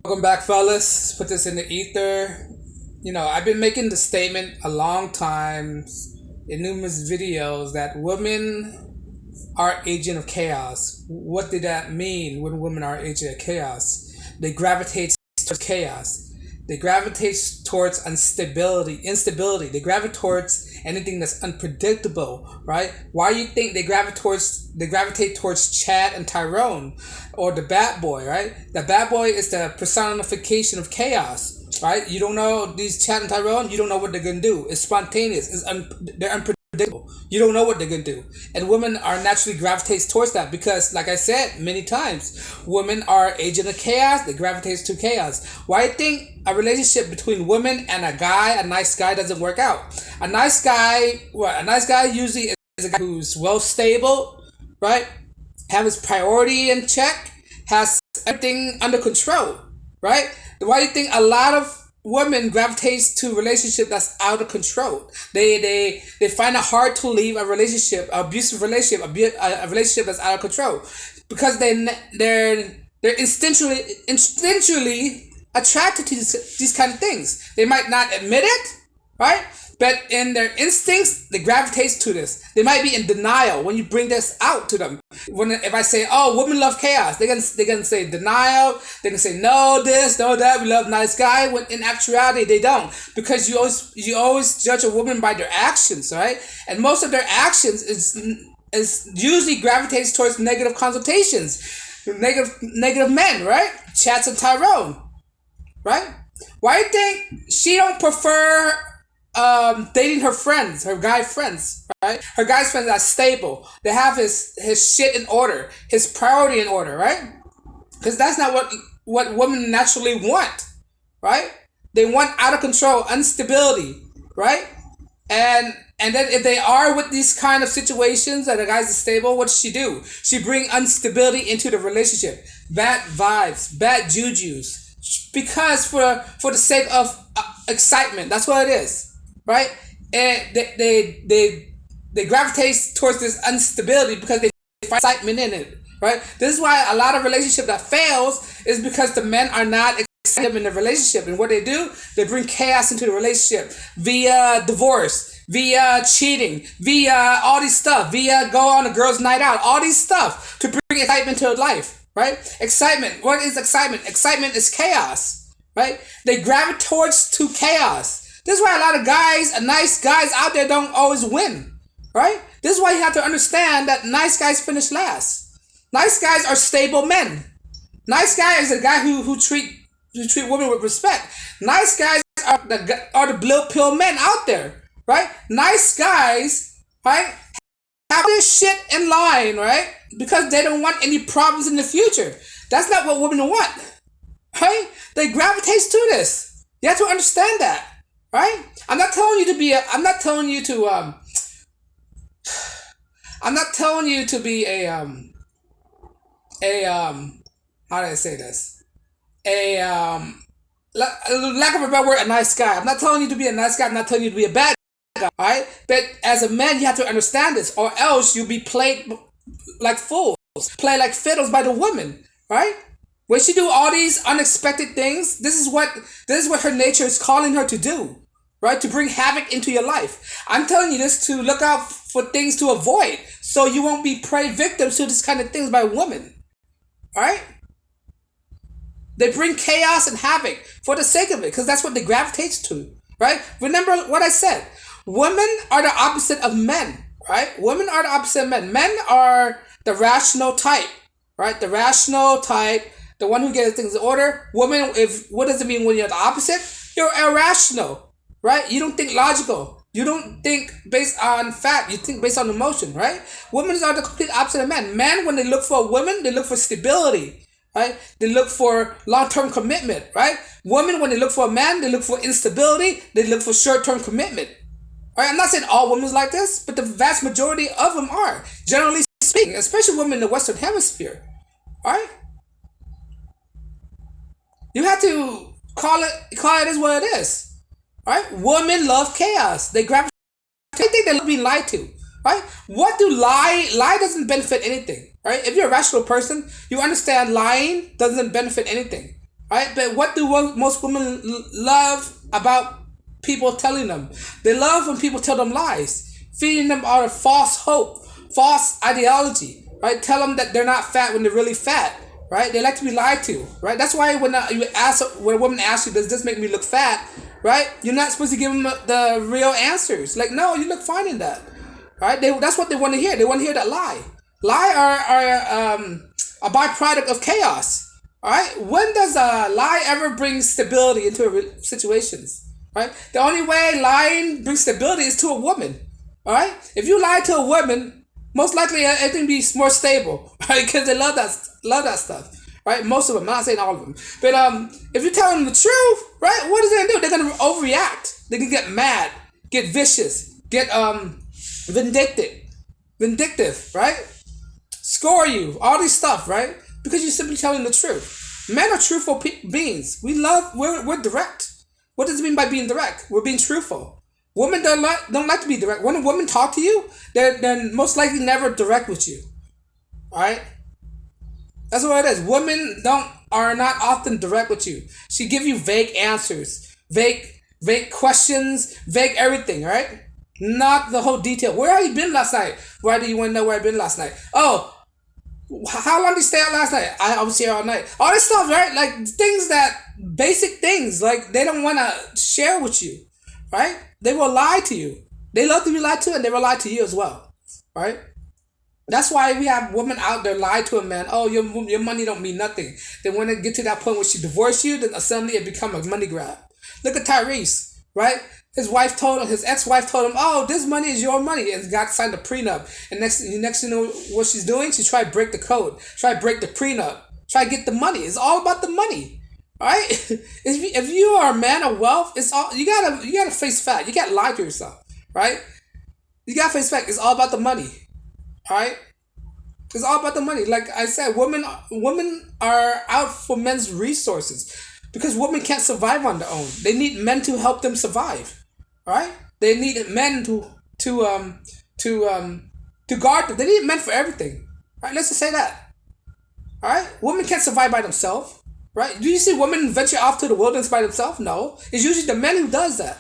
Welcome back, fellas. Let's put this in the ether. I've been making the statement a long time in numerous videos that women are agent of chaos. What did that mean when women are agent of chaos? They gravitate towards chaos. They gravitate towards instability. They gravitate towards anything that's unpredictable, right? Why do you think they gravitate towards Chad and Tyrone, or the bad boy, right? The bad boy is the personification of chaos, right? You don't know these Chad and Tyrone. You don't know what they're gonna do. It's spontaneous. They're unpredictable. You don't know what they're gonna do, and women are naturally gravitates towards that because, like I said many times, women are agent of chaos. They gravitate to chaos. Why do you think a relationship between women and a nice guy, doesn't work out? A nice guy, what? A nice guy usually is a guy who's well stable, right? Have his priority in check, has everything under control, right? Why do you think a lot of women gravitates to relationship that's out of control? They find it hard to leave a relationship, an abusive relationship, a relationship that's out of control, because they're instinctually attracted to these kind of things. They might not admit it, right? But in their instincts, they gravitate to this. They might be in denial when you bring this out to them. If I say, "Oh, women love chaos," they're gonna say denial. They're gonna say no this, no that. We love nice guy. When in actuality, they don't, because you always judge a woman by their actions, right? And most of their actions is usually gravitates towards negative consultations, negative men, right? Chats and Tyrone, right? Why do you think she don't prefer dating her guy friends, right? Her guy friends are stable. They have his shit in order, his priority in order, right? Because that's not what women naturally want, right? They want out of control, instability, right? And then if they are with these kind of situations that the guy's stable, what does she do? She bring instability into the relationship, bad vibes, bad jujus, because for the sake of excitement. That's what it is, right? And they gravitate towards this instability because they find excitement in it, right? This is why a lot of relationship that fails is because the men are not excited in the relationship, and what they do, they bring chaos into the relationship via divorce, via cheating, via all these stuff, via go on a girls' night out, all these stuff to bring excitement to life, right? Excitement. What is excitement? Excitement is chaos, right? They gravitate towards to chaos. This is why a lot of guys, nice guys out there, don't always win, right? This is why you have to understand that nice guys finish last. Nice guys are stable men. Nice guy is a guy who treat women with respect. Nice guys are the blue pill men out there, right? Nice guys, right, have this shit in line, right? Because they don't want any problems in the future. That's not what women want, right? They gravitate to this. You have to understand that. Right? I'm not telling you to be I'm not telling you to be how do I say this? Lack of a better word, a nice guy. I'm not telling you to be a nice guy. I'm not telling you to be a bad guy. Alright? But as a man, you have to understand this, or else you'll be played like fools, played like fiddles by the woman, right? When she do all these unexpected things, this is what her nature is calling her to do. Right? To bring havoc into your life. I'm telling you this to look out for things to avoid, so you won't be prey victims to this kind of things by women. Alright? They bring chaos and havoc for the sake of it, because that's what they gravitate to. Right? Remember what I said. Women are the opposite of men. Right? Women are the opposite of men. Men are the rational type. Right? The rational type, the one who gets things in order. Women, what does it mean when you're the opposite? You're irrational. Right? You don't think logical. You don't think based on fact. You think based on emotion, right? Women are the complete opposite of men. Men, when they look for a woman, they look for stability, right? They look for long-term commitment, right? Women, when they look for a man, they look for instability. They look for short-term commitment. Right? I'm not saying all women like this, but the vast majority of them are, generally speaking, especially women in the Western Hemisphere. Right? You have to call it as what it is. Right? Women love chaos. They gravitate. They think they're being lied to. Right? What do lie doesn't benefit anything. Right? If you're a rational person, you understand lying doesn't benefit anything. right? But what do most women love about people telling them? They love when people tell them lies, feeding them out of false hope, false ideology, right? Tell them that they're not fat when they're really fat, right? They like to be lied to, right? That's why when a woman asks you, "Does this make me look fat?" Right? You're not supposed to give them the real answers. Like, no, you look fine in that, right? That's what they want to hear. They want to hear that lie. Lie are a byproduct of chaos. All right. When does a lie ever bring stability into situations? Right. The only way lying brings stability is to a woman. All right. If you lie to a woman, most likely everything be more stable, right? Because they love that stuff, right? Most of them. I'm not saying all of them, but if you tell them the truth, right? What is they gonna do? They're gonna overreact. They can get mad, get vicious, get vindictive, right? Score you, all these stuff, right? Because you're simply telling the truth. Men are truthful beings. We're direct. What does it mean by being direct? We're being truthful. Women don't like to be direct. When a woman talk to you, they're most likely never direct with you. All right? That's what it is. Women are not often direct with you. She give you vague answers, vague questions, vague everything, right? Not the whole detail. Where have you been last night? Why do you want to know where I've been last night? Oh, how long did you stay out last night? I was here all night. All this stuff, right? Like things that basic things, like they don't want to share with you, right? They will lie to you. They love to be lied to, and they will lie to you as well, right? That's why we have women out there lie to a man. Oh, your money don't mean nothing. Then when it get to that point where she divorce you, then suddenly it become a money grab. Look at Tyrese, right? His ex-wife told him, "Oh, this money is your money," and got signed a prenup. And next you know what she's doing? She tried to break the code, try to break the prenup, try to get the money. It's all about the money, right? if you are a man of wealth, it's all you gotta face fact. You gotta lie to yourself, right? You gotta face fact. It's all about the money, all right? It's all about the money. Like I said, women are out for men's resources because women can't survive on their own. They need men to help them survive. Right? They need men to guard them. They need men for everything. Right? Let's just say that. All right? Women can't survive by themselves. Right? Do you see women venture off to the wilderness by themselves? No. It's usually the men who does that.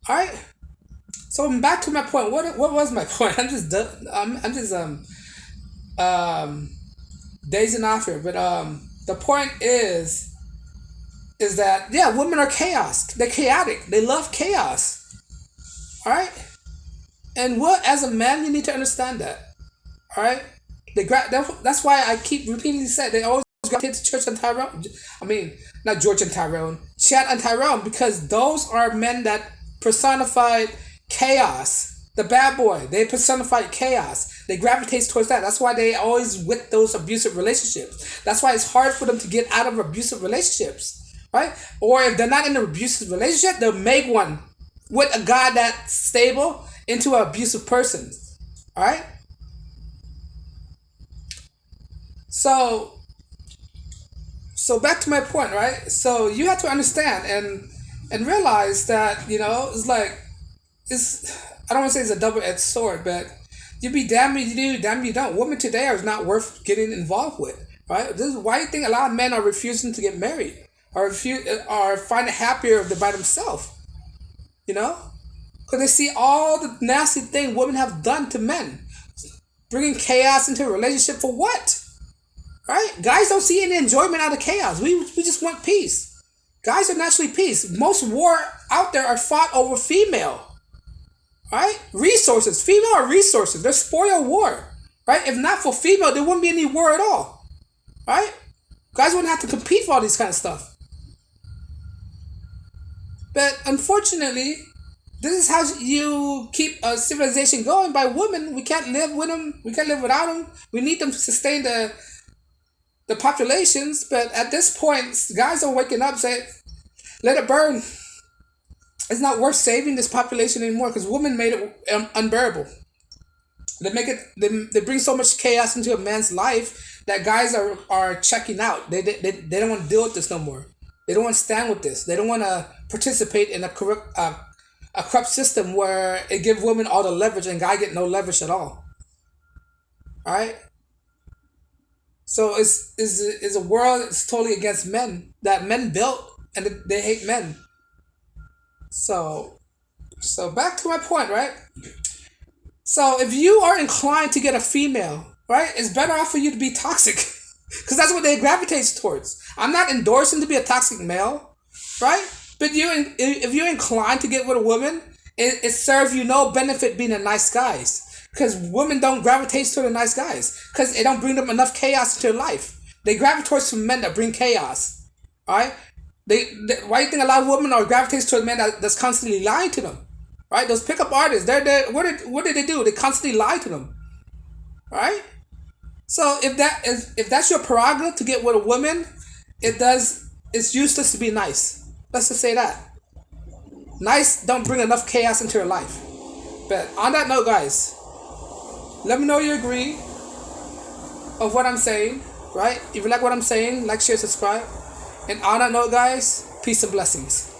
All right? So back to my point. What was my point? I'm just dazing off here. But the point is that yeah, women are chaos. They're chaotic. They love chaos. All right, and as a man, you need to understand that. All right, that's why I keep repeatedly said they always gravitate to Church and Tyrone. I mean, not George and Tyrone, Chad and Tyrone, because those are men that personified chaos. The bad boy, they personified chaos. They gravitate towards that. That's why they always with those abusive relationships. That's why it's hard for them to get out of abusive relationships. Right? Or if they're not in an abusive relationship, they'll make one with a guy that's stable into an abusive person. Alright? So back to my point, right? So you have to understand and realize that, it's like I don't want to say it's a double-edged sword, but you be damned if you do, damned if you don't. Women today are not worth getting involved with. Right? This is why you think a lot of men are refusing to get married. Or find it happier if they're by themselves, because they see all the nasty thing women have done to men, bringing chaos into a relationship for what? Right? Guys don't see any enjoyment out of chaos. We just want peace. Guys are naturally peace. Most war out there are fought over female, right? Resources. Female are resources. They're spoil war, right? If not for female, there wouldn't be any war at all, right? Guys wouldn't have to compete for all these kind of stuff. But unfortunately, this is how you keep a civilization going by women. We can't live with them. We can't live without them. We need them to sustain the populations. But at this point, guys are waking up saying, let it burn. It's not worth saving this population anymore because women made it unbearable. They bring so much chaos into a man's life that guys are checking out. They don't want to deal with this no more. They don't want to stand with this. They don't want to participate in a corrupt system where it gives women all the leverage and guy get no leverage at all. All right. So is a world that's totally against men, that men built, and they hate men. So back to my point, right? So if you are inclined to get a female, right, it's better off for you to be toxic, because that's what they gravitate towards. I'm not endorsing to be a toxic male, right? But if you're inclined to get with a woman, it serves you no benefit being a nice guy, because women don't gravitate to the nice guys, because it don't bring them enough chaos into their life. They gravitate towards men that bring chaos, all right? Why do you think a lot of women are gravitates towards men that's constantly lying to them, right? Those pickup artists, what did they do? They constantly lie to them, right? So if that's your prerogative to get with a woman, it's useless to be nice. Let's just say that. Nice don't bring enough chaos into your life. But on that note, guys, let me know you agree of what I'm saying, right? If you like what I'm saying, like, share, subscribe. And on that note, guys, peace and blessings.